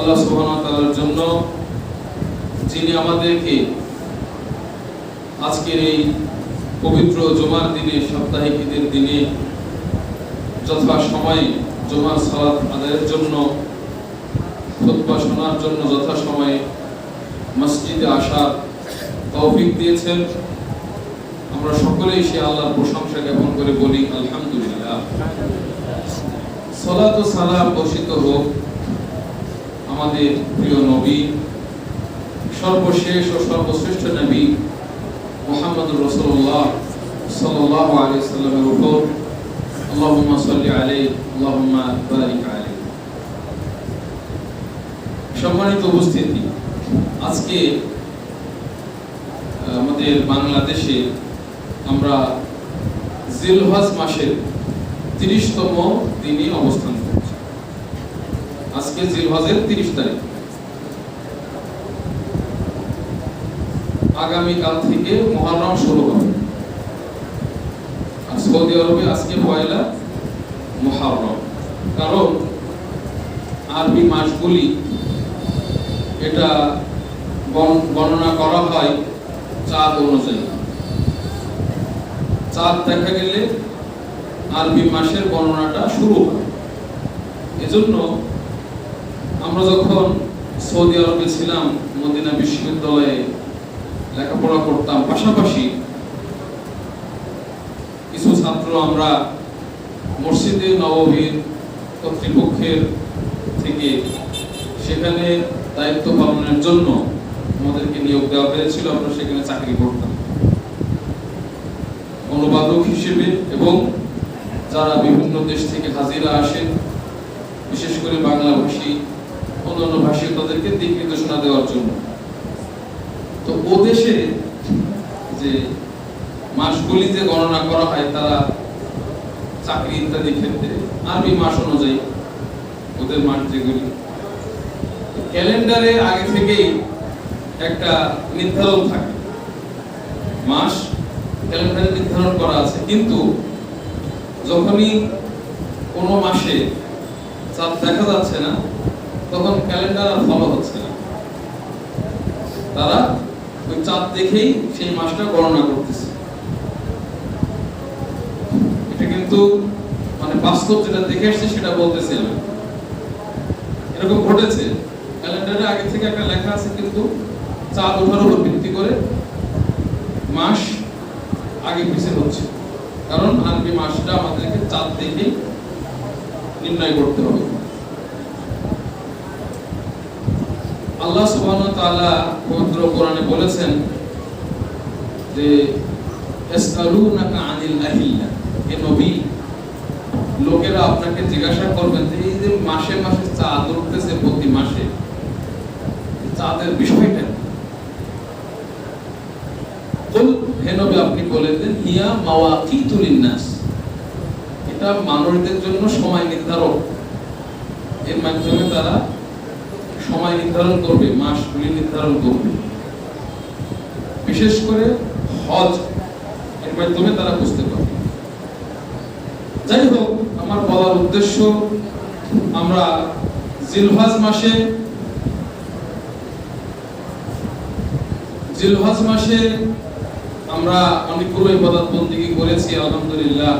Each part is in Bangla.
আল্লাহ সুবহানাহু ওয়া তাআলার জন্য, যিনি আমাদেরকে আজকের এই পবিত্র জুমার দিনে, সাপ্তাহিক ঈদের দিনে যথা সময়ে জুমার সালাত আদায়ের জন্য, খুতবা শোনার জন্য যথা সময়ে মসজিদে আসার তৌফিক দিয়েছেন। আমরা সকলেই সে আল্লাহর প্রশংসা জ্ঞাপন করে বলি আলহামদুলিল্লাহ। সালাত ও সালাম বর্ষিত হোক আমাদের প্রিয় নবী, সর্বশেষ ও সর্বশ্রেষ্ঠ নবী মুহাম্মদুর রাসূলুল্লাহ সাল্লাল্লাহু আলাইহি সাল্লামের উপর। আল্লাহুম্মা সাল্লি আলাইহি আল্লাহুম্মা বারিক আলাইহি। সম্মানিত উপস্থিতি, আজকে আমাদের বাংলাদেশে আমরা জিলহজ মাসের 30তম দিনে অবস্থান করছি। আজকে জিলহজের 30 তারিখ। আগামীকাল থেকে মুহররম শুরু হবে। আর সৌদি আরবে আজকে পয়লা মুহররম। কারণ আরবি মাসগুলি এটা গণনা করা হয় চাঁদ অনুযায়ী। চাঁদ দেখা গেলে আরবি মাসের গণনাটা শুরু হয়। এজন্য আমরা যখন সৌদি আরবে ছিলাম, মদিনা বিশ্ববিদ্যালয়ে লেখাপড়া করতাম, পাশাপাশি কিছু ছাত্র আমরা মসজিদে নববীর কর্তৃপক্ষের থেকে সেখানে দায়িত্ব পালনের জন্য আমাদেরকে নিয়োগ দেওয়া হয়েছিল। আমরা সেখানে চাকরি করতাম অনুবাদক হিসেবে, এবং যারা বিভিন্ন দেশ থেকে হাজিরা আসেন, বিশেষ করে বাংলা ভাষী, অন্যান্য ভাষী, তাদেরকে দিক নির্দেশনা দেওয়ার জন্য। তো ও দেশে যে মাসগুলি যে গণনা করা হয়, তারা চাকরি ইত্যাদি ক্ষেত্রে আরবি মাস অনুযায়ী ওদের মাস যেগুলি ক্যালেন্ডারে আগে থেকেই একটা নির্ধারণ থাকে, মাস ক্যালেন্ডারে নির্ধারণ করা আছে। কিন্তু যখনই কোনো মাসে চাঁদ দেখা যাচ্ছে না, তখন ক্যালেন্ডার আর ফলো হচ্ছে না। তারা ওই চাঁদ দেখেই সেই মাসটা গণনা করতেছে। এটা কিন্তু মানে বাস্তব যেটা দেখে আসছে সেটা বলতেছি আমি। এরকম ঘটেছে, ক্যালেন্ডারে আগে থেকে একটা লেখা আছে, কিন্তু চাঁদ ওঠার উপর ভিত্তি করে মাস আগে পিছিয়ে হচ্ছে। কারণ আরবি মাসটা আমাদেরকে চাঁদ দেখেই নির্ণয় করতে হবে। আল্লাহ সুবহানাহু ওয়া তাআলা পবিত্র কোরআনে বলেছেন যে ইয়াসআলুনাকা আনিল আহিল্লা, হে নবী, লোকেরা আপনাকে জিজ্ঞাসা করবেন যে এই যে মাসে মাসে চাঁদ উঠতেছে, প্রতি মাসে চাঁদের বিষয়টা কুল, হে নবী আপনি বলে দেন, হিয়া মাওয়াকিতু লিন্নাস, এটা মানুষদের জন্য সময় নির্ধারক। এর মাধ্যমে তারা সময় নির্ধারণ করবে, মাসগুলি নির্ধারণ করবে। বিশেষ করে হজ এর মাধ্যমে তারা বুঝতে পারবে। যাই হোক, আমার বলার উদ্দেশ্য, আমরা জিলহজ মাসে আমরা অনেকগুলো ইবাদত বন্দেগী করেছি আলহামদুলিল্লাহ।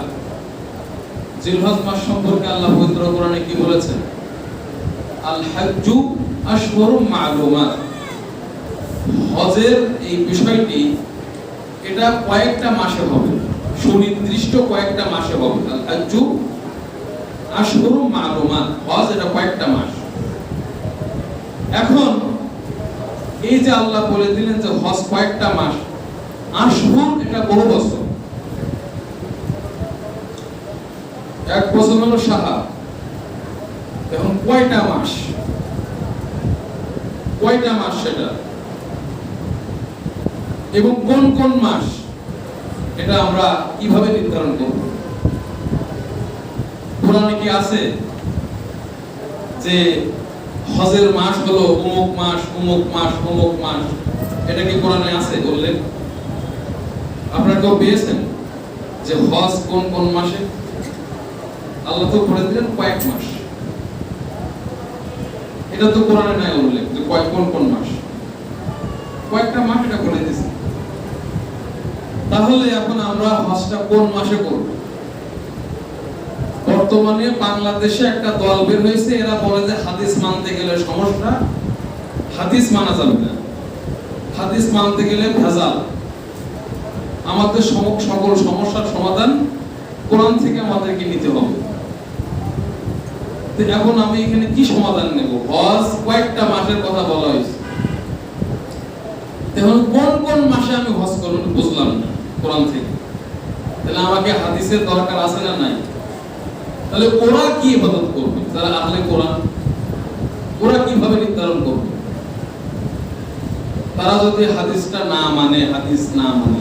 জিলহজ মাস সম্পর্কে আল্লাহ পবিত্র কোরআনে কি বলেছেন? আল হাজ্জু আশহুরুম মা'লুমাত। হজের এই বিষয়টি এটা কয়েকটা মাসে হবে, সুনির্দিষ্ট কয়েকটা মাসে হবে। আল হাজ্জু আশহুরুম মা'লুমাত, হজ এটা কয়েকটা মাস। এখন এই যে আল্লাহ বলে দিলেন যে হজ কয়েকটা মাস, আশহুর এটা বহু বছর, এক বছর হলো শাহাব। এখন কয়টা মাস সেটা, এবং কোন কোন মাস, এটা আমরা কিভাবে নির্ধারণ করব? কোরআনে কি আছে যে হজের মাস হলো অমুক মাস, অমুক মাস, অমুক মাস? এটা কি কোরআনে আছে? বললেন আপনারা কেউ পেয়েছেন যে হজ কোন কোন মাসে? আল্লাহ তো বলে দিলেন কয়েক মাস। এটা তো কোরআনে নাই উল্লেখ যে কোন কোন মাস, কয়েকটা মাস এটা বলে দিয়েছে। তাহলে এখন আমরা হজটা কোন মাসে করব? বর্তমানে বাংলাদেশে একটা দল বের হয়েছে, এরা বলে যে হাদিস মানতে গেলে সমস্যা, হাদিস মানা যাবে না, হাদিস মানতে গেলে ভেজাল, আমাদের সকল সমস্যার সমাধান কোরআন থেকে আমাদেরকে নিতে হবে। এখন আমি এখানে কি সমাধান নেব? হজ কয়েকটা মাসের কথা বলা হয়েছে, এখন কোন কোন মাসে আমি হজ করব বুঝলাম না কোরআন থেকে। তাহলে আমাকে হাদিসের দরকার আছে না নাই? তাহলে ওরা কি ইবাদত করবে যারা আহলে কোরআন? ওরা কিভাবে নির্ধারণ করবে? তারা যদি হাদিসটা না মানে, হাদিস না মানে,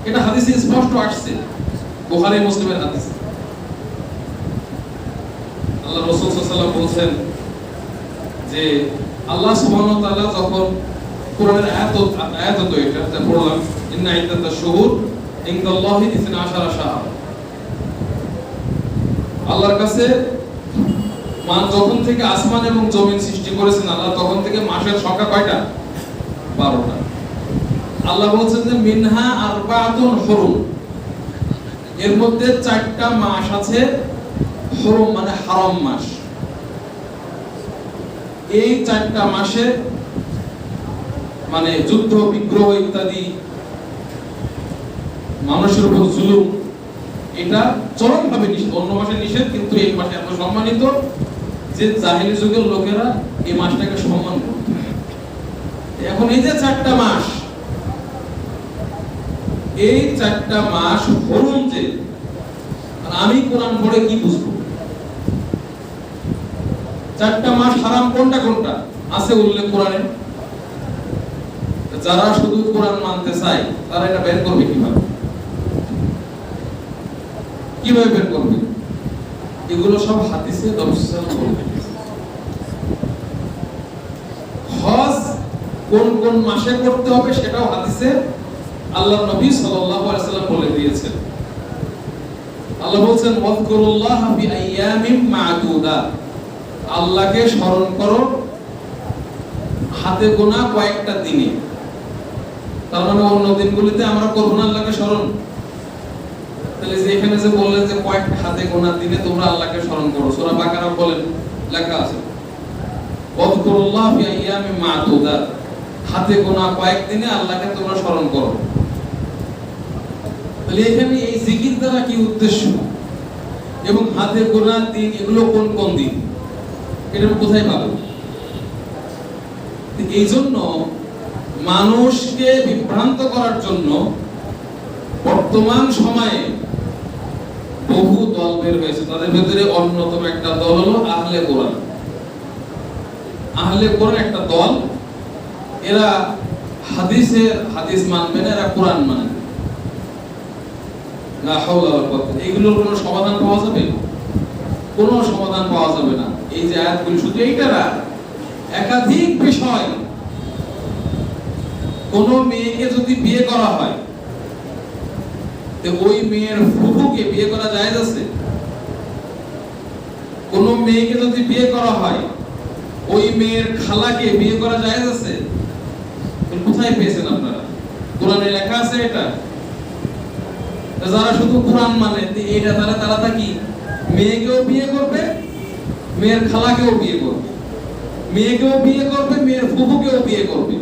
এটা হাদিসে স্পষ্ট আসছে, বুখারী মুসলিমের হাদিস। আল্লাহ রাসূল সাল্লাল্লাহু আলাইহি ওয়াসাল্লাম বলেছেন যে আল্লাহ সুবহানাহু ওয়া তাআলা যখন কোরআনের আয়াত তো এটা যা পড়লাম, ইন্না ইদ্দাতাশ শুহুর ইনদাল্লাহি 12 শাহর, আল্লাহর কাছে যখন থেকে আসমান এবং জমিন সৃষ্টি করেছেন আল্লাহ, তখন থেকে মাসের সংখ্যা কয়টা? 12টা। আল্লাহ বলছেন যে মিনহা আরবাতুন হুরুম, এর মধ্যে 4টা মাস আছে হুরুম মানে হারাম মাস। এই 4টা মাসে মানে যুদ্ধ বিগ্রহ ইত্যাদি, মানুষের উপর জুলুম, এটা চরমভাবে নিষেধ। অন্য মাসে নিষেধ, কিন্তু এই মাসে এত সম্মানিত যে জাহেলি যুগের লোকেরা এই মাসটাকে সম্মান করত। এখন এই যে 4টা মাস, এই 4টা মাস হরুম, যে আমি কোরআন পড়ে কি বুঝবো? 4টা মাস হারাম কোনটা কোনটা আছে উল্লেখ কোরআনে? যারা শুধু কোরআন মানতে চায় তারা এটা বের করবে কিভাবে? কিভাবে বের করবে? এগুলো সব হাদিসে হজ কোন কোন মাসে করতে হবে সেটাও হাদিসে আল্লাহ নবী সাল্লাল্লাহু আলাইহি ওয়াসাল্লাম বলে দিয়েছেন। আল্লাহ বলেন ওয়াজকুরুল্লাহ ফি আইয়ামিম মা'দুদাত, আল্লাহকে স্মরণ করো হাতে গোনা কয়েকটা দিনে। তার মানে অন্য দিনগুলিতে আমরা করব না আল্লাহকে স্মরণ। তাহলে যে এখানে যে বললেন যে কয়েকটা হাতে গোনা দিনে তোমরা আল্লাহকে স্মরণ করো, সূরা বাকারা বলেন লেখা আছে ওয়াজকুরুল্লাহ ফি আইয়ামিম মা'দুদাত, হাতে গোনা কয়েক দিনে আল্লাহকে তোমরা স্মরণ করো। তাহলে এখানে এই জিকির দ্বারা কি উদ্দেশ্য এবং হাতে গোনা দিন এগুলো কোন কোন দিন, এটা কোথায় পাবো? এই জন্য মানুষকে বিভ্রান্ত করার জন্য বর্তমান সময়ে বহু দল বের হয়েছে। তাদের ভিতরে অন্যতম একটা দল হলো আহলে কোরআন। আহলে কোরআন একটা দল, এরা হাদিস মানবে না, এরা কোরআন মানে। লা হাওলা ওয়ালা কুওয়াতা, এগুলোর কোনো সমাধান পাওয়া যাবে? কোনো সমাধান পাওয়া যাবে না। এই যে আয়াতগুলো শুধু এইটা না, একাধিক বিষয়। কোন মেয়েকে যদি বিয়ে করা হয়, তো ওই মেয়ের ফুফুকে বিয়ে করা জায়েজ আছে? কোন মেয়েকে যদি বিয়ে করা হয়, ওই মেয়ের খালাকে বিয়ে করা জায়েজ আছে? কোথায় পেয়েছেন আপনারা? কোরআনে লেখা আছে এটা? যারা শুধু কোরআন মানে এটা তারা কি মেয়েকেও বিয়ে করবে, মেয়ের খালাকেও বিয়ে করবে, মেয়েকেও বিয়ে করবে, মেয়ের ফুফুকেও বিয়ে করবে।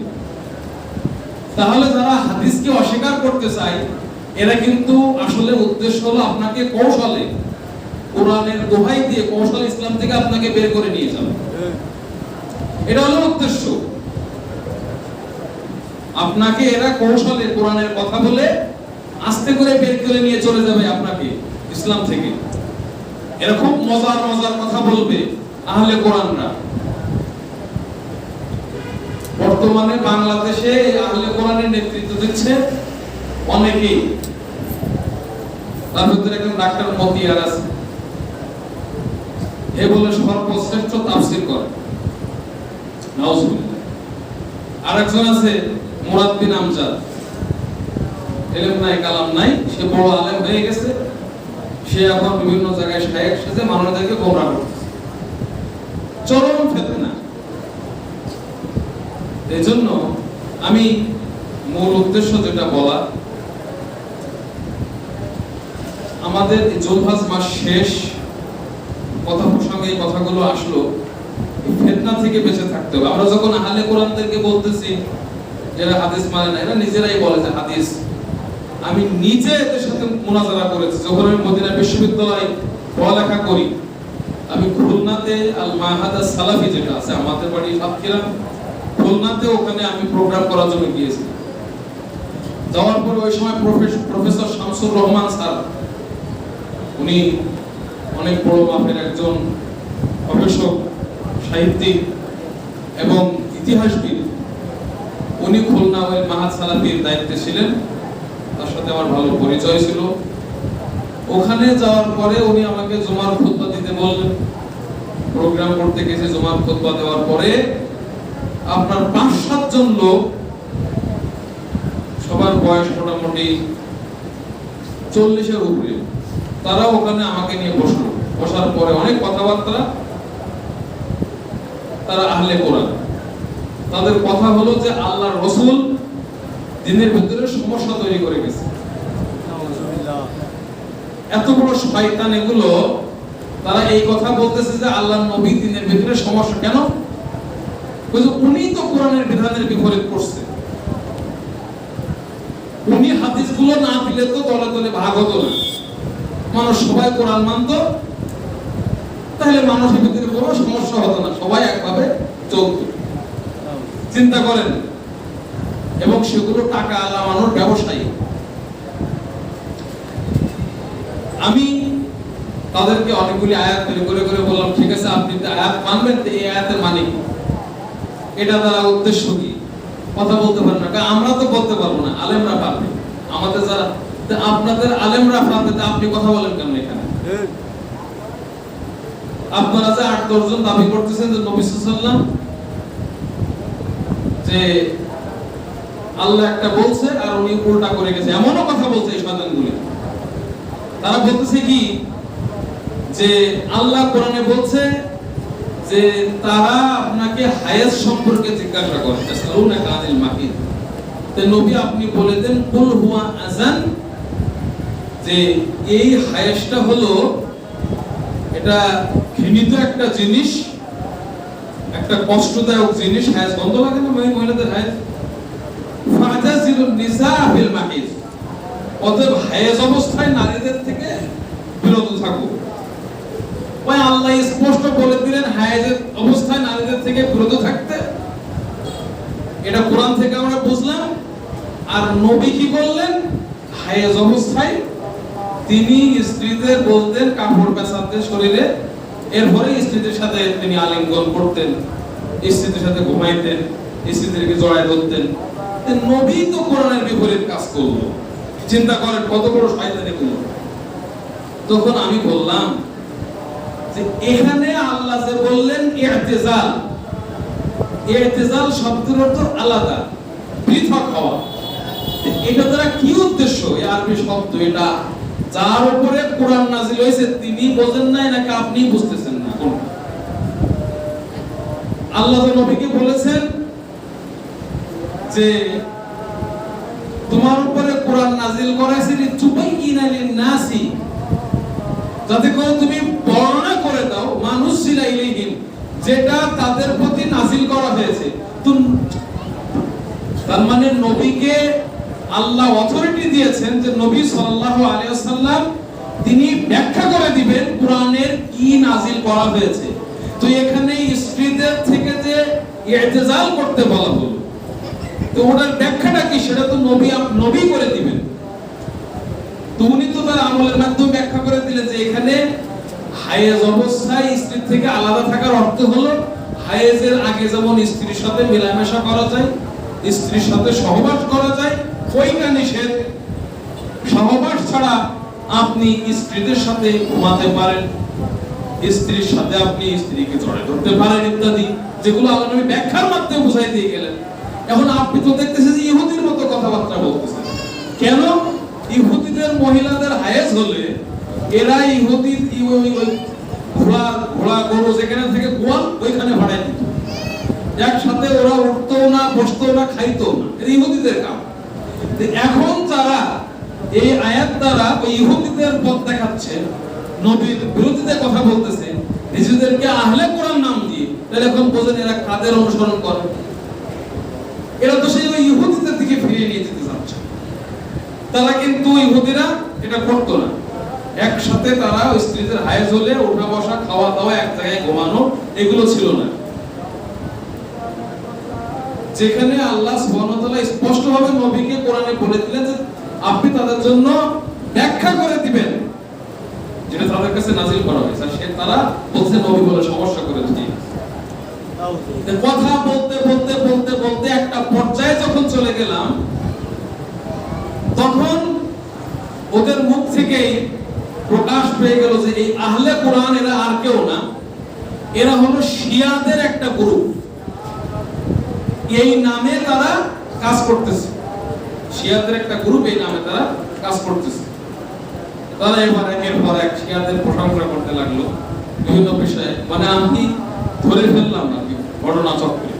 তাহলে যারা হাদিসকে অস্বীকার করতে চায়, এরা কিন্তু আসলে উদ্দেশ্য হলো আপনাকে কৌশলে কোরআনের দোহাই দিয়ে কৌশলে ইসলাম থেকে আপনাকে বের করে নিয়ে যাবে। এটা হলো উদ্দেশ্য। আপনাকে এরা কৌশলে কোরআনের কথা বলে আস্তে করে বের করে নিয়ে চলে যাবে আপনাকে ইসলাম থেকে। এরকম মজার মজার কথা বলবে আহলে কোরআনরা। বর্তমানে বাংলাদেশে আহলে কোরআনের নেতৃত্ব দিচ্ছে অনেকেই। তার ভিতরে একজন ডাক্তার মতিয়ার আছে, এ বলে সর্বশ্রেষ্ঠ তাফসীর করে, নাউজুবিল্লাহ। আরেকজন আছে মুরাদ বিন আমজাদ, ইলম নাই কালাম নাই, সে বড় আলেম হয়ে গেছে, সে এখন বিভিন্ন জায়গায় শায়েখ সেজে মানুষদেরকে গোমরাহ করতেছে। চরম ফিতনা। এজন্য আমি মূল উদ্দেশ্য যেটা বলা, আমাদের জুলহজ মাস শেষ, কথা প্রসঙ্গে এই কথাগুলো আসলো, ফিতনা থেকে বেঁচে থাকতে হবে। আমরা যখন আহলে কোরআনদেরকে বলতেছি যারা হাদিস মানে না, এরা নিজেরাই বলে যে হাদিস। আমি নিজে এদের সাথে মুনাজারা করেছি যখন আমি মদিনা বিশ্ববিদ্যালয়ে পড়ালেখা করি। আমি খুলনাতে আল মাহাদ সালাফি যেটা আছে, আমাদের বাড়ি সাতক্ষীরা, খুলনাতে ওখানে আমি প্রোগ্রাম করার জন্য গিয়েছি। যাওয়ার পরে ওই সময় প্রফেসর শামসুর রহমান স্যার, উনি অনেক বড় মাপের একজন গবেষক, সাহিত্যিক এবং ইতিহাসবিদ, উনি খুলনা ওই মাহাদ সালাফির দায়িত্বে ছিলেন। তার সাথে আমার ভালো পরিচয় ছিল। ওখানে যাওয়ার পরে উনি আমাকে জুমার খুতবা দিতে বললেন। প্রোগ্রাম করতে গেছে, জুমার খুতবা দেওয়ার পরে আপনার ৫-৭ জন লোক, সবার বয়স মোটামুটি ৪০-এর উপরে, তারা ওখানে আমাকে নিয়ে বসলো। বসার পরে অনেক কথাবার্তা, তারা আহলে কোরআন। তাদের কথা হলো যে আল্লাহর রাসূল দিনের ভিতরে সমস্যা তৈরি করে গেছে। এত বড় শয়তান এগুলো, তারা এই কথা বলতেছে যে আল্লাহর নবী দিনের ভিতরে সমস্যা কেন? উনি তো কোরআনের বিধানের বিপরীত করছে। উনি হাদিসগুলো না দিলে তো দলে দলে ভাগ হতো না, মানুষ সবাই কোরআন মানত, তাহলে মানুষের ভিতরে কোনো সমস্যা হতো না, সবাই একভাবে চলত। চিন্তা করেন। এবং সেগুলো টাকা আলামানোর ব্যবসায়ী। আমি তাদেরকে অনেকগুলি আয়াত করে করে বললাম, ঠিক আছে আপনি তো আয়াত মানবেন, তো এই আয়াতের মানে কি, এটা দ্বারা উদ্দেশ্য কি? কথা বলতে পারেন না। আমরা তো বলতে পারবো না, আলেমরা পারবে। আমাদের যারা, আপনাদের আলেমরা পারবে, আপনি কথা বলেন কেন এখানে? আপনারা যে ৮-১০ জন দাবি করতেছেন যে নবী সাল্লাল্লাহু আলাইহি ওয়াসাল্লাম যে আল্লাহ একটা বলছে আর উনি উল্টা করে গেছে, এমনও কথা বলছে এই শয়তানগুলো। তারা বলতেছে কি যে আল্লাহ কোরআনে বলছে যে তারা আপনাকে হায়েজ সম্পর্কে জিজ্ঞাসা করে, তাসআলুনাকা আনিল মাহিদ। তো নবী আপনি বলে দেন কুল হুয়া আযান, যে এই হায়েজটা হলো, এটা ঘৃণিত একটা জিনিস, একটা কষ্টদায়ক জিনিস। হায়েজ বন্ধ লাগে না মহিলাদের হায়েজ? ফাতাজিলুন নিসা ফিল মাহিদ, অতএব হায়েজ অবস্থায় নারীদের থেকে বিরত থাকো। ওই আল্লাহ স্পষ্ট বলে দিলেন হায়েজের অবস্থায় নারীদের থেকে বিরত থাকতে। এটা কোরআন থেকে আমরা বুঝলাম। আর নবী কি বললেন? হায়েজ অবস্থায় তিনি স্ত্রীদের বলতেন কাপড় পেঁচাতে শরীরে, এরপরে স্ত্রীদের সাথে তিনি আলিঙ্গন করতেন, স্ত্রীদের সাথে ঘুমাইতেন, স্ত্রীদেরকে জড়ায় ধরতেন। নবী তো কোরআনের বিপরীত কাজ করলো। চিন্তা করেন কত বড় শয়তান এগুলো। তখন আমি বললাম যে এখানে আল্লাহ যে বললেন ইতিজাল, ইতিজাল শব্দের অর্থ আলাদা, পৃথক হওয়া। এটা দ্বারা কি উদ্দেশ্য? এই আরবি শব্দ, এটা যার উপরে কোরআন নাযিল হয়েছে তিনি বোঝেন নাই নাকি আপনি বুঝতেছেন না? আল্লাহ তো নবীকে বলেছেন যে তোমার উপরে কোরআন নাযিল করেছি লিতুবাইয়িনা লিন-নাসি, যাতে করে তুমি বর্ণনা করে দাও মানুষ ইলাইহিম, যেটা তাদের প্রতি নাযিল করা হয়েছে। তার মানে নবীকে আল্লাহ অথরিটি দিয়েছেন যে নবী সাল্লাল্লাহু আলাইহি ওয়াসাল্লাম তিনি ব্যাখ্যা করে দিবেন কোরআনের কি নাযিল করা হয়েছে। তো এখানে স্ত্রীদের থেকে যে ইতিজাল করতে বলা হলো, তো ওটার ব্যাখ্যাটা কি সেটা তো নবী করে দিবেন। তো উনি তো তার আমলের মাধ্যমে ব্যাখ্যা করে দিলেন যে এখানে হায়েজ অবস্থায় স্ত্রী থেকে আলাদা থাকার অর্থ হলো হায়েজের আগে যেমন স্ত্রীর সাথে মেলামেশা করা যায়, স্ত্রীর সাথে সহবাস করা যায়, ওইটা নিষেধ। সহবাস ছাড়া আপনি স্ত্রীদের সাথে ঘুমাতে পারেন, স্ত্রীর সাথে আপনি স্ত্রীকে জড়ায় ধরতে পারেন ইত্যাদি, যেগুলো আল্লাহ নবী ব্যাখ্যার মাধ্যমে বুঝাই দিয়ে গেলেন। এখন আপনি তো দেখতেছেন যে ইহুদির মতো কথাবার্তা বলতেছেন। কেন? ইহুদিদের মহিলাদের হায়েজ হলে এরা ইহুদি ঘোড়া গরু যেখানে থেকে গোয়াল ওইখানে ভাড়ায় দিত। একসাথে ওরা উঠতো না, বসতো না, খাইতো না, এটা ইহুদিদের কাম। এখন যারা এই আয়াত দ্বারা ওই ইহুদিদের পথ দেখাচ্ছে, নবীর বিরোধিতা কথা বলতেছে, নিজেদেরকে আহলে কোরআন নাম দিয়ে, তাহলে এখন বোঝেন এরা কাদের অনুসরণ করে? এরা তো সেই ওই ইহুদিদের দিকে ফিরিয়ে নিয়ে যেতে চাচ্ছে। তারা কিন্তু ইহুদিরা এটা করতো না। একসাথে তারা স্ত্রীদের হায়েজ হলে ওঠা বসা, খাওয়া দাওয়া, এক জায়গায় ঘুমানো, এগুলো ছিল না। যেখানে আল্লাহ সুবহানাহু ওয়া তাআলা স্পষ্টভাবে নবীকে কোরআনে বলে দিলেন যে আপনি তাদের জন্য ব্যাখ্যা করে দিবেন যেটা তাদের কাছে নাযিল করা হয়েছে, সে তারা বলছে নবী বলে সমস্যা করে দিয়ে কথা বলতে বলতে বলতে বলতে একটা পর্যায়ে যখন চলে গেলাম, তখন ওদের মুখ থেকেই প্রকাশ পেয়ে গেল যে এই আহলে কোরআন এরা আর কেউ না, এরা হলো শিয়াদের একটা গ্রুপ। এই নামে তারা কাজ করতেছে, শিয়াদের একটা গ্রুপ, এই নামে তারা কাজ করতেছে। তারা এবার একের পর এক শিয়াদের প্রশংসা করতে লাগলো বিভিন্ন বিষয়ে। মানে আমি ধরে ফেললাম না ঘটনা চক্রে,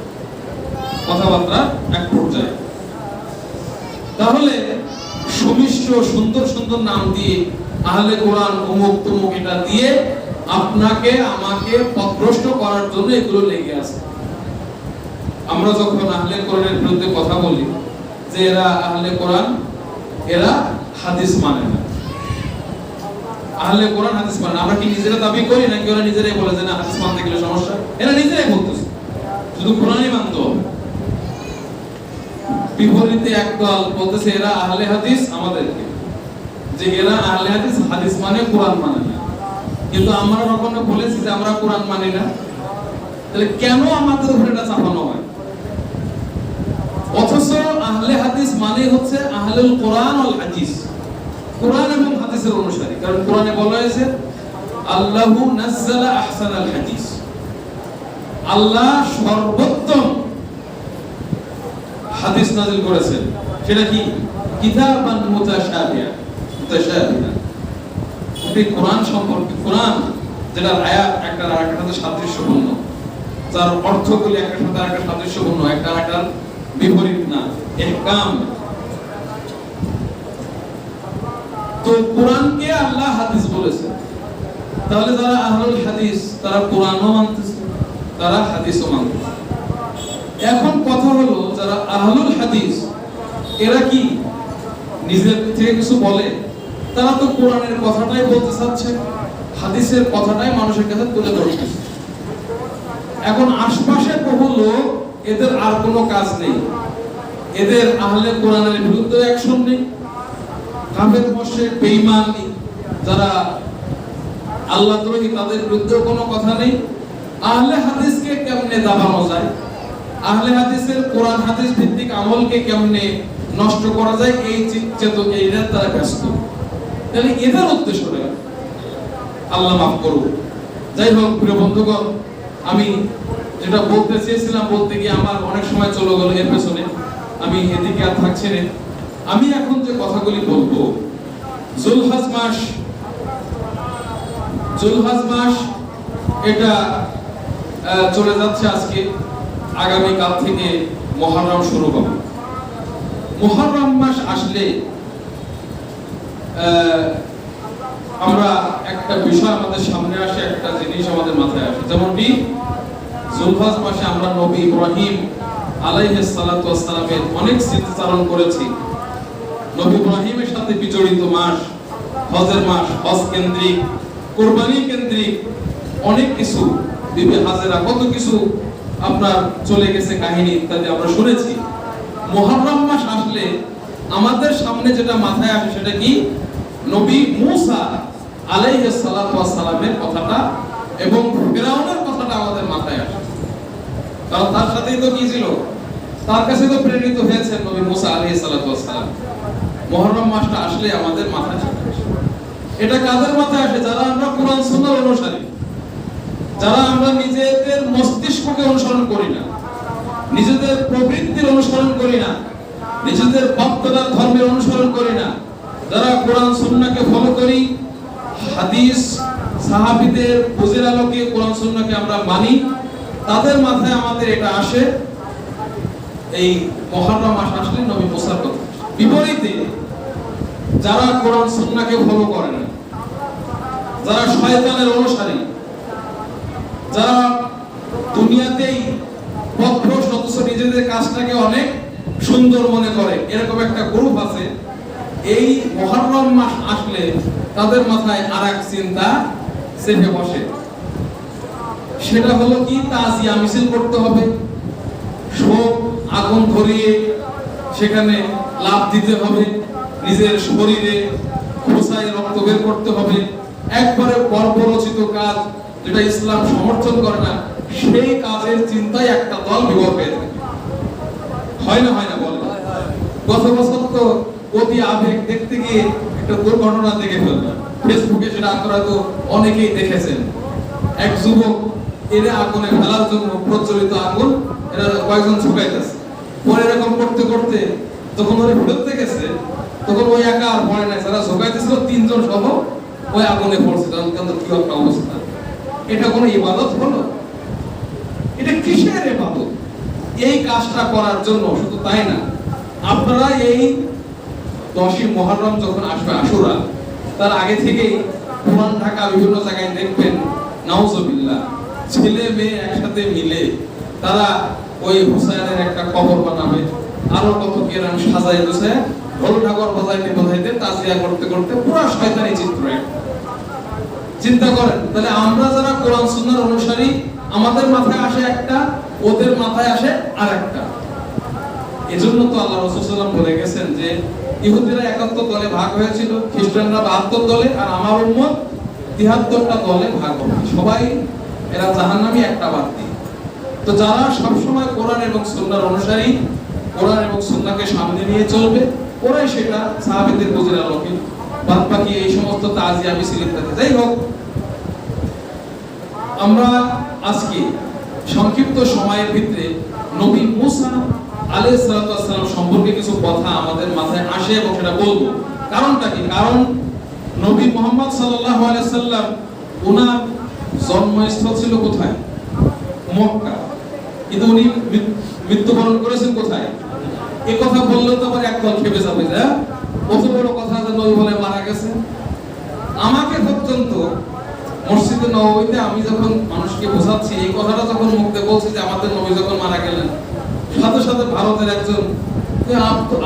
কথাবার্তা এক পর্যায়ে। তাহলে সুমিষ্ট সুন্দর সুন্দর নাম দিয়ে আহলে কোরআন অমুক তমুক এটা দিয়ে আপনাকে আমাকে পথভ্রষ্ট করার জন্য এগুলো লেগে আছে। আমরা যখন আহলে কোরআনের বিরুদ্ধে কথা বলি যে এরা আহলে কোরআন, এরা হাদিস মানে না, আহলে কোরআন হাদিস মানে, আমরা কি নিজেরা দাবি করি নাকি ওরা নিজেরাই বলে যে না হাদিস মানতে গেলে সমস্যা? এরা নিজেরাই বলতেছে শুধু কোরআনই মানতে হবে। বিপরীতে একদল বলতেছে এরা আহলে হাদিস, আমাদেরকে যে এরা আহলে হাদিস, হাদিস মানে কোরআন মানে না। কিন্তু আমরা কখনো বলেছি যে আমরা কোরআন মানি না? তাহলে কেন আমাদের উপরে এটা চাপানো হয়? অথচ আহলে হাদিস মানে হচ্ছে আহলুল কোরআন ওয়াল হাদিস, কোরআন এবং হাদিসের অনুসারী। কারণ কোরআনে বলা হয়েছে আল্লাহু নাযালা আহসানাল হাদিস, আল্লাহ সর্বোত্তম হাদিস নাযিল করেছেন। সেটা কি? কিতাবান মুতাশাবিহা, মুতাশাবিহা। এই কোরআন সম্পর্কে, কোরআন যেটা আয়াত একটা আরেকটার সাথে সাদৃশ্যপূর্ণ, যার অর্থগুলি একটার সাথে আরেকটা সাদৃশ্যপূর্ণ, একটা আরেকটার বিপরীত না, ইহকাম। তো কোরআনকে আল্লাহ হাদিস বলেছে। তাহলে যারা আহলুল হাদিস তারা কোরআনও মানতেছে, তারা হাদিসও মানতেছে। এখন কথা হলো যারা আহলুল হাদিস এরা কি নিজের থেকে কিছু বলে? তারা তো কোরআনের কথাটাই বলতে চাচ্ছে, হাদিসের কথাটাই মানুষের কাছে তুলে ধরছে। এখন আশপাশে বহু লোক, এদের আর কোনো কাজ নেই, এদের আহলে কোরআনের বিরুদ্ধে অ্যাকশন নেই, কাফের মুশরিক বেঈমান যারা আল্লাহ দ্রোহী তাদের বিরুদ্ধে কোনো কথা নেই। আহলে হাদিসকে কেমনে দাবানো যায়, আহলে হাদিসের কোরআন হাদিস ভিত্তিক আমলকে কেমনে নষ্ট করা যায়, এই এইটা তারা ব্যস্ত। তাহলে এদের উদ্দেশ্যটা আল্লাহ মাফ করুন। যাই হোক প্রিয় বন্ধুগণ, আমি যেটা বলতে চেয়েছিলাম বলতে গিয়ে আমার অনেক সময় চলে গেল এর পেছনে, আমি এদিকে আর থাকছি না। আমি এখন যে কথাগুলি বলবো, জুলহজ মাস এটা চলে যাচ্ছে আজকে, আগামী কাল থেকে মুহররম শুরু হবে। মুহররম মাস আসলে আমরা একটা বিষয় আমাদের সামনে আসে, একটা জিনিস আমাদের মাথায় আসে। যেমনটি জুলহজ মাসে আমরা নবী ইব্রাহিম আলাইহিস সালাতু ওয়াস সালামের অনেক স্মৃতিচারণ করেছি। নবী ইব্রাহিমের সাথে বিজড়িত মাস, হজের মাস, হজ কেন্দ্রিক, কুরবানি কেন্দ্রিক অনেক কিছু, বিবি হাজেরা, কত কিছু আপনার চলে গেছে কাহিনী ইত্যাদি আমরা শুনেছি। মুহররম মাস আসলে আমাদের সামনে যেটা মাথায় আসে সেটা কি? নবী মূসা আলাইহিস সালাতু ওয়াস সালামের কথাটা এবং ফিরআউনের কথাটা আমাদের মাথায় আসে। কারণ তার সাথেই তো কি ছিল, তার কাছে তো প্রেরিত হয়েছে নবী মূসা আলাইহিস সালাতু ওয়াস সালাম। মুহররম মাসটা আসলে আমাদের মাথায় আসে। এটা কাদের মাথায় আসে? যারা আমরা কোরআন সুন্নাহর অনুসারী, যারা আমরা নিজেদের মস্তিষ্ককে অনুসরণ করি না, নিজেদের প্রবৃত্তির অনুসরণ করি না, নিজেদের বাপ-দাদার ধর্মের অনুসরণ করি না, যারা কোরআন সুন্নাহকে ফলো করি, হাদিস সাহাবীদের বুঝের আলোকে কোরআন সুন্নাহকে আমরা মানি, তাদের মাথায় আমাদের এটা আসে এই মুহররম মাস আসলে নবী মুসার কথা। বিপরীতে যারা কোরআন সুন্নাহকে ফলো করে না, যারা শয়তানের অনুসারী, যারা দুনিয়াতেই পথভ্রষ্ট অথচ নিজেদের কাজটাকে অনেক সুন্দর মনে করে, এরকম একটা গ্রুপ আছে। এই মুহররম মাস আসলে তাদের মাথায় আরেক চিন্তা চেপে বসে, সেটা হলো কি তাজিয়া মিছিল করতে হবে, শোক আগুন ধরিয়ে সেখানে লাভ দিতে হবে, নিজের শরীরে খোসায় রক্ত বের করতে হবে, একবারে বর্বরচিত কাজ যেটা ইসলাম সমর্থন করে না, সেই কাজের চিন্তায় একটা দল বিভোর পেয়ে থাকে। হয় না বলে? গত বছর তো অতি আবেগ দেখতে গিয়ে একটা দুর্ঘটনা দেখে ফেললাম ফেসবুকে, সেটা আপনারা তো অনেকেই দেখেছেন। এক যুবক এর আগুনে ফেলার জন্য প্রজ্বলিত আগুন এরা কয়েকজন ঝুঁকাইতেছে, পরে এরকম করতে করতে যখন ওরা বিরুদ্ধে গেছে তখন ওই একা আর পড়ে নাই, যারা ঝুঁকাইতেছিল তিনজন সহ ওই আগুনে পড়ছে। তখন কি একটা অবস্থা! এটা কোনো ইবাদত হলো? এটা কিসের ইবাদত? এই কাজটা করার জন্য শুধু তাই না, আপনারা এই 10ই মুহররম যখন আসবে আশুরা, তার আগে থেকেই পুরান ঢাকা বিভিন্ন জায়গায় দেখবেন নাউজুবিল্লাহ ছেলে মেয়ে একসাথে মিলে তারা ওই হুসাইনের একটা কবর বানাবে, আরো কত কেরাম সাজায় গুছায় ঢোল ঢাকর বাজাইতে তাজিয়া করতে করতে পুরো শয়তানি চিত্র। চিন্তা করেন, তাহলে আমরা যারা কোরআন সুন্নাহর অনুসারী আমাদের মাথায় আসে একটা, ওদের মাথায় আসে আরেকটা। এজন্য তো আল্লাহ রাসূল সাল্লাল্লাহু আলাইহি ওয়াসাল্লাম বলে গেছেন যে ইহুদিরা 71 দলে ভাগ হয়েছিল, খ্রিস্টানরা 72 দলে, আর আমার উম্মত 73টা দলে ভাগ হবে। সবাই এরা জাহান্নামী, একটা বাতি। তো যারা সব সময় কোরআন এবং সুন্নাহর অনুসারী, কোরআন এবং সুন্নাহকে সামনে নিয়ে চলবে, ওরাই সেটা সাহাবীদের বুঝের আলোকে, বাদ বাকি এই সমস্ত তাজিয়া মিছিল ইত্যাদি। যাই হোক, আমরা আজকে সংক্ষিপ্ত সময়ের ভিতরে নবী মুসা আলাইহিস সালাম সম্পর্কে কিছু কথা আমাদের মাথায় আসে এবং সেটা বলবো। কারণটা কি? কারণ নবী মুহাম্মদ সাল্লাল্লাহু আলাইহি সাল্লাম ওনার জন্মস্থল ছিল কোথায়? মক্কা। কিন্তু উনি মৃত্যুবরণ করেছেন কোথায়? এই কথা বললে তো আবার একদল খেপে যাবে যে কত বড় কথা যে নবী বলে মারা গেছে। আমাকে পর্যন্ত মসজিদে নববীতে আমি যখন মানুষকে বোঝাচ্ছি এই কথাটা, যখন মুখে বলছি যে আমাদের নবী যখন মারা গেলেন, সাথে সাথে ভারতের একজন,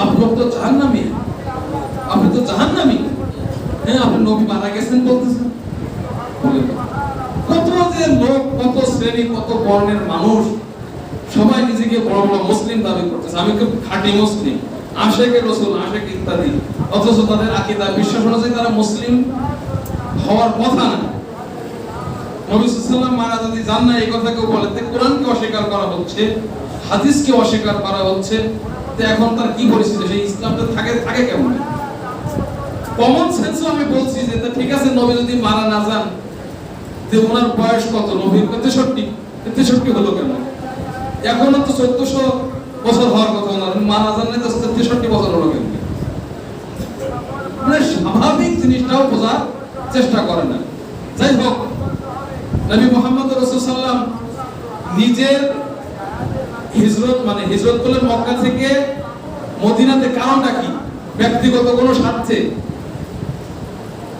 আপনি তো জাহান্নামী, আপনি তো জাহান্নামী, হ্যাঁ আপনি নবী মারা গেছেন বলতেছেন। কত যে লোক, কত শ্রেণী, কত বর্ণের মানুষ সবাই নিজেকে বড় বড় মুসলিম দাবি করতেছে। আমি খুব খাঁটি মুসলিম, আশেকে রাসূল, আশেকে ইত্যাদি, অথচ তাদের আকীদা বিশ্বাস অনুযায়ী তারা মুসলিম হওয়ার কথা না। নবী সাল্লাল্লাহু আলাইহি ওয়াসাল্লাম মারা যদি যান না, এই কথা কেউ বলে, তে কোরআনকে অস্বীকার করা হচ্ছে, হাদিসকে অস্বীকার করা হচ্ছে, তো এখন তার কি পরিস্থিতি? সেই ইসলামটা থাকে কেমন? কমন সেন্সও আমি বলছি যে ঠিক আছে, নবী যদি মারা না যান, যে ওনার বয়স কত? নবীর 63 হলো কেন? এখনো তো 1400 বছর হওয়ার কথা, ওনার মারা যান না, 63 বছর হলো কেন? মানে স্বাভাবিক জিনিসটাও বোঝার চেষ্টা করে না। যাই হোক, নবী মুহাম্মদ রাসূল সাল্লাল্লাহু আলাইহি ওয়াসাল্লাম নিজের হিজরত করলেন মক্কা থেকে মদিনাতে। কারণটা কি? ব্যক্তিগত কোনো স্বার্থে,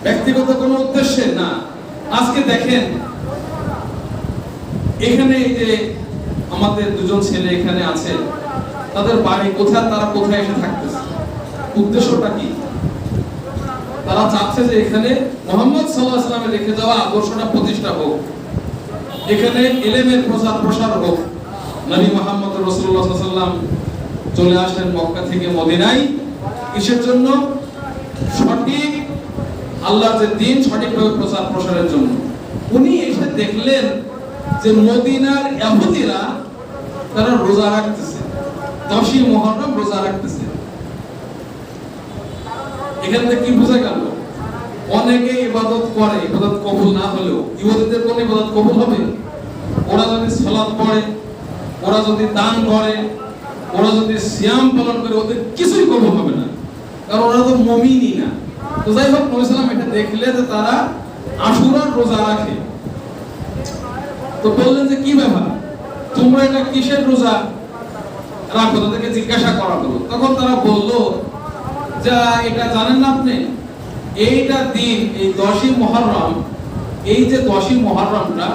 ব্যক্তিগত কোনো উদ্দেশ্যে না। আজকে দেখেন এখানে এই যে আমাদের দুজন ছেলে এখানে আছে, তাদের বাড়ি কোথায়, তারা কোথায় এসে থাকতেছে, উদ্দেশ্যটা কি? তারা চাচ্ছে যে এখানে মুহাম্মদ সাল্লাল্লাহু আলাইহি ওয়াসাল্লামের রেখে যাওয়া আদর্শটা প্রতিষ্ঠা হোক, এখানে ইলমের প্রসার হোক। নবী মুহাম্মদ রাসূলুল্লাহ সাল্লাল্লাহু আলাইহি ওয়াসাল্লাম চলে আসলেন মক্কা থেকে মদিনায়, কিসের জন্য? সঠিক আল্লাহর যে দ্বীন সঠিকভাবে প্রসারের জন্য। উনি এসে দেখলেন যে মদিনার ইহুদিরা তারা রোজা রাখতেছে, 10ই মুহররম রোজা রাখতেছে। এখান থেকে কি বোঝা গেল? অনেকে ইবাদত করে, ইবাদত কবুল না হলেও ইহুদিদের কোন ইবাদত কবুল হবে? ওরা যদি সালাত পড়ে, ওরা যদি দান করে, ওরা যদি সিয়াম পালন করে, ওদের কিছুই কবুল হবে না, কারণ ওরা তো মুমিনই না। তো যাই হোক, নবী সাল্লাল্লাহু আলাইহি ওয়াসাল্লাম এটা দেখলে যে তারা আশুরার রোজা রাখে, তো বললেন যে কি ব্যাপার, তোমরা এটা কিসের রোজা রাখো, তাদেরকে জিজ্ঞাসা করা হলো। তখন তারা বলল, যা এটা জানেন না আপনি, এইটা দিন, এই 10ই মুহররম, এই যে 10ই মুহররমটা,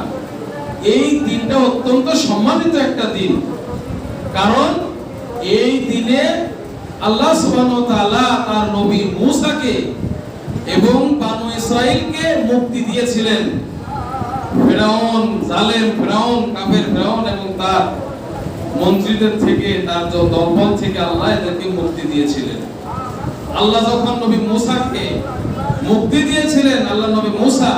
এই দিনটা অত্যন্ত সম্মানিত একটা দিন। কারণ এই দিনে আল্লাহ সুবহানাহু ওয়া তাআলা তার নবী মূসাকে এবং বনু ইসরাইলকে মুক্তি দিয়েছিলেন। ফেরাউন, জালেম ফেরাউন, কাফের ফেরাউন এবং তার মন্ত্রীদের থেকে, তার যে দলবল থেকে আল্লাহ এদেরকে মুক্তি দিয়েছিলেন। আল্লাহ যখন নবী মূসাকে মুক্তি দিয়েছিলেন, আল্লাহ নবী মূসা